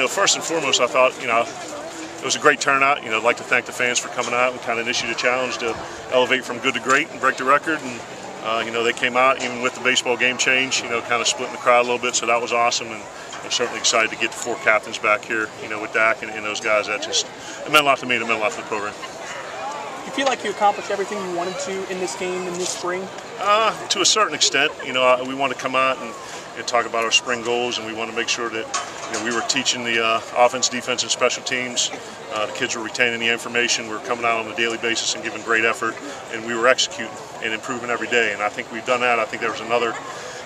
First and foremost, I thought, it was a great turnout. I'd like to thank the fans for coming out and kind of issued a challenge to elevate from good to great and break the record. And, they came out even with the baseball game change, kind of splitting the crowd a little bit, so that was awesome. And I'm certainly excited to get the 4 captains back here, with Dak and those guys. It meant a lot to me and it meant a lot to the program. You feel like you accomplished everything you wanted to in this game in this spring? To a certain extent. We want to come out and talk about our spring goals, and we want to make sure that we were teaching the offense, defense, and special teams. The kids were retaining the information. We were coming out on a daily basis and giving great effort, and we were executing and improving every day. And I think we've done that. I think there was another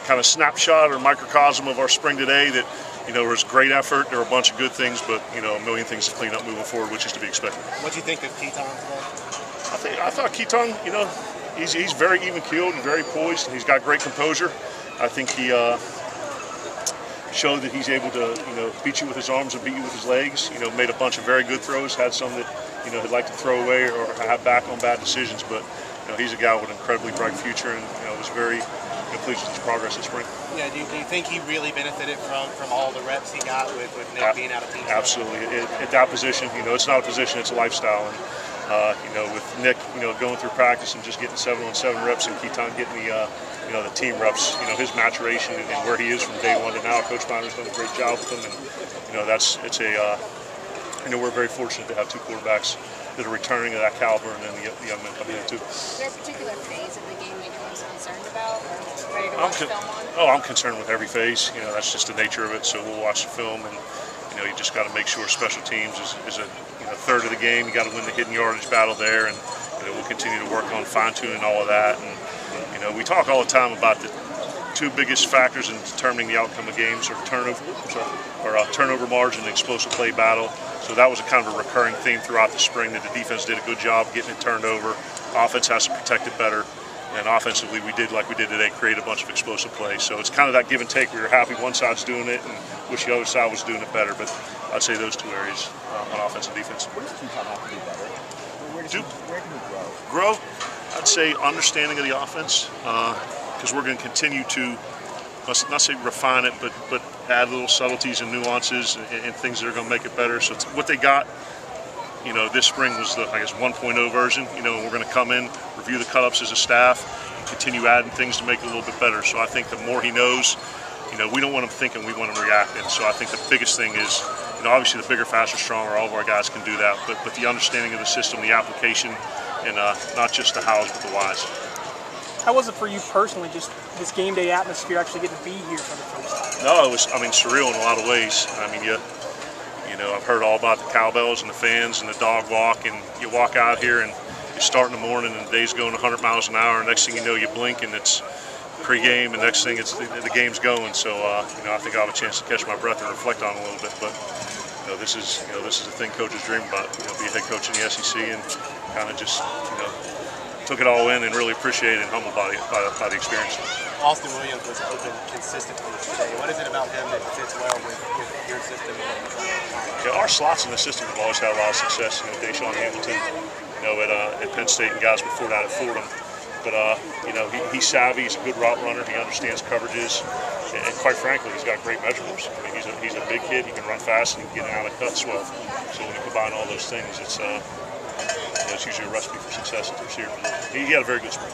kind of snapshot or microcosm of our spring today that there was great effort. There were a bunch of good things, but a million things to clean up moving forward, which is to be expected. What do you think of Keaton today? I thought Keaton, he's very even-keeled and very poised, and he's got great composure. I think he showed that he's able to, beat you with his arms and beat you with his legs. Made a bunch of very good throws, had some that, he'd like to throw away or have back on bad decisions. But, he's a guy with an incredibly bright future, and, was very pleased with his progress this spring. Yeah, do you think he really benefited from all the reps he got with Nick being out of team? Absolutely. At that position, it's not a position, it's a lifestyle. And, with Nick, going through practice and just getting 7-on-7 reps, and Keaton getting the team reps, his maturation and where he is from day one to now. Coach Miner's done a great job with him, and we're very fortunate to have 2 quarterbacks that are returning of that caliber, and then the young men coming in too. Is there a particular phase of the game that you're most concerned about, or ready to watch film on? I'm concerned with every phase. That's just the nature of it. So we'll watch the film, and you just got to make sure special teams is a third of the game. You got to win the hidden yardage battle there, and we'll continue to work on fine-tuning all of that. And we talk all the time about the 2 biggest factors in determining the outcome of games are turnover margin and explosive play battle. So that was a kind of a recurring theme throughout the spring, that the defense did a good job getting it turned over. Offense has to protect it better. And offensively, we did like we did today, create a bunch of explosive plays. So it's kind of that give and take. We were happy one side's doing it and wish the other side was doing it better. But I'd say those 2 areas on offense and defense. What does Keaton have to do better? Where can he grow? Grow? I'd say understanding of the offense, because we're going to continue to, let's not say refine it, but add little subtleties and nuances and things that are going to make it better. So what they got, this spring was the, 1.0 version. And we're going to come in, review the cut-ups as a staff, and continue adding things to make it a little bit better. So I think the more he knows, we don't want him thinking, we want him reacting. So I think the biggest thing is, obviously the bigger, faster, stronger, all of our guys can do that, but the understanding of the system, the application, and not just the hows, but the whys. How was it for you personally, just this game day atmosphere, actually getting to be here for the first time? No, it was, surreal in a lot of ways. I've heard all about the cowbells and the fans and the dog walk, and you walk out here and you start in the morning and the day's going 100 miles an hour, and next thing you know, you blink and it's pre-game, and next thing it's the game's going. So, I think I'll have a chance to catch my breath and reflect on it a little bit, but this is the thing coaches dream about, be a head coach in the SEC, and kind of just, took it all in and really appreciated and humbled by the experience. Austin Williams was open consistently today. What is it about him that fits well with your system? Our slots in the system have always had a lot of success. Deshaun Hamilton, at Penn State, and guys before that at Fordham. But he's savvy. He's a good route runner. He understands coverages, and quite frankly, he's got great measurables. He's a big kid. He can run fast and he can get out of cuts well. So when you combine all those things, it's usually a recipe for success at the receiver position. He had a very good spring.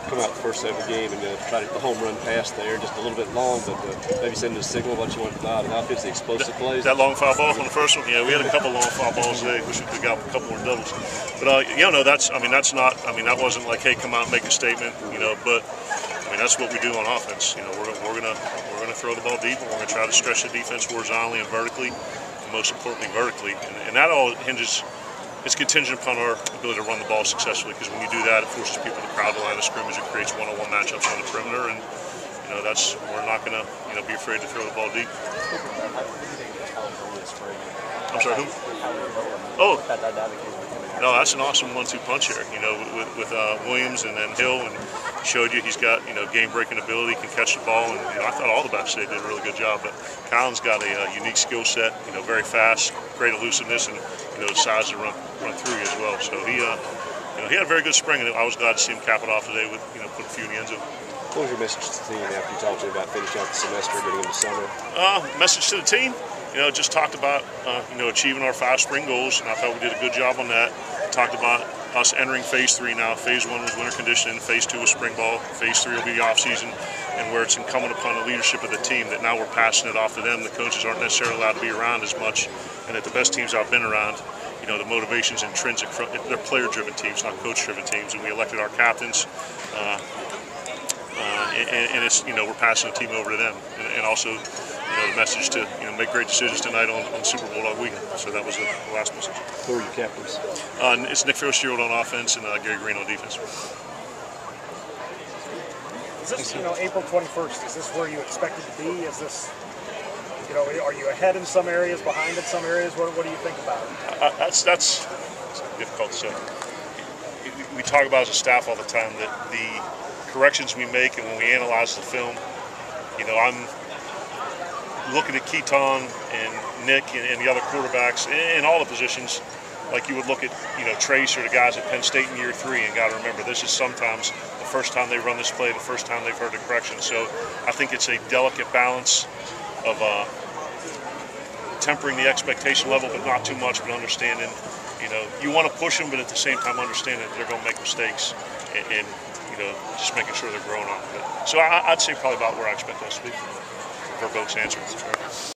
Come out the first set of the game and try to get the home run pass there, just a little bit long, but maybe sending a signal about you want to out. And how fits the explosive plays? That long foul ball on the first one? Yeah, we had a couple long foul balls today. Wish we could have got a couple more doubles. But that wasn't like, hey, come out and make a statement, but that's what we do on offense. We're gonna throw the ball deep, and we're gonna try to stretch the defense horizontally and vertically, and most importantly vertically. And that all hinges. It's contingent upon our ability to run the ball successfully, because when you do that, it forces people to crowd the line of scrimmage. It creates one-on-one matchups on the perimeter, and we're not going to be afraid to throw the ball deep. I'm sorry, who? Oh, no, that's an awesome 1-2 punch here. With Williams and then Hill, and showed you he's got game-breaking ability, can catch the ball, and I thought all the backs today did a really good job. But Colin's got a unique skill set, very fast, great elusiveness, and the size to run through you as well. So he had a very good spring, and I was glad to see him cap it off today with put a few in the end zone. What was your message to the team after you talked to them about finishing out the semester, getting into summer? Message to the team. Just talked about, achieving our 5 spring goals, and I thought we did a good job on that. Talked about us entering phase 3 now. Phase 1 was winter conditioning, phase 2 was spring ball, phase 3 will be the off season, and where it's incumbent upon the leadership of the team that now we're passing it off to them. The coaches aren't necessarily allowed to be around as much, and that the best teams I've been around, the motivation's intrinsic. They're player-driven teams, not coach-driven teams, and we elected our captains. And it's we're passing the team over to them, and also the message to make great decisions tonight on Super Bowl weekend. So that was the last message. Who are your captains? It's Nick Fitzgerald on offense and Gary Green on defense. Is this April 21st? Is this where you expect it to be? Is this are you ahead in some areas, behind in some areas? What do you think about it? That's difficult to say. We talk about as a staff all the time that the corrections we make and when we analyze the film, I'm looking at Keaton and Nick and the other quarterbacks in all the positions like you would look at Trace or the guys at Penn State in year 3, and got to remember this is sometimes the first time they run this play, the first time they've heard a correction. So I think it's a delicate balance of tempering the expectation level, but not too much, but understanding you want to push them, but at the same time understanding that they're going to make mistakes and just making sure they're growing off of it. So I'd say probably about where I expect us to be. Verbose answer.